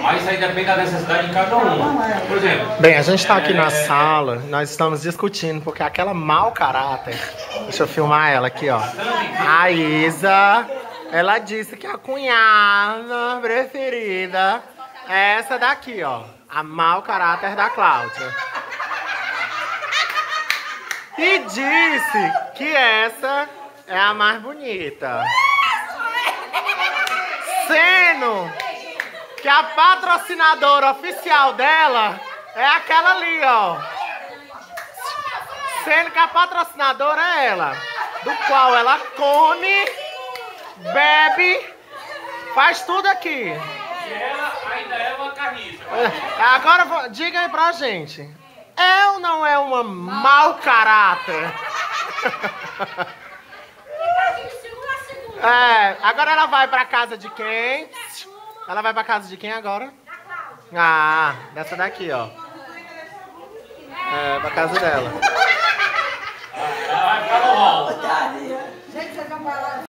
Mas isso aí depende da necessidade de cada um. Por exemplo... Bem, a gente tá aqui na sala, nós estamos discutindo, porque aquela mau caráter... Deixa eu filmar ela aqui, ó. A Isa, ela disse que a cunhada preferida é essa daqui, ó. A mau caráter da Cláudia. E disse que essa é a mais bonita. Sendo que a patrocinadora oficial dela é aquela ali, ó. Sendo que a patrocinadora é ela, do qual ela come, bebe, faz tudo aqui. E ela ainda é uma carniça. Agora diga aí pra gente, é ou não é uma mau caráter? Agora ela vai pra casa de quem? Ela vai pra casa de quem agora? Ah, dessa daqui, ó. Pra casa dela. Ela vai ficar no hall. Gente, vocês vão falar.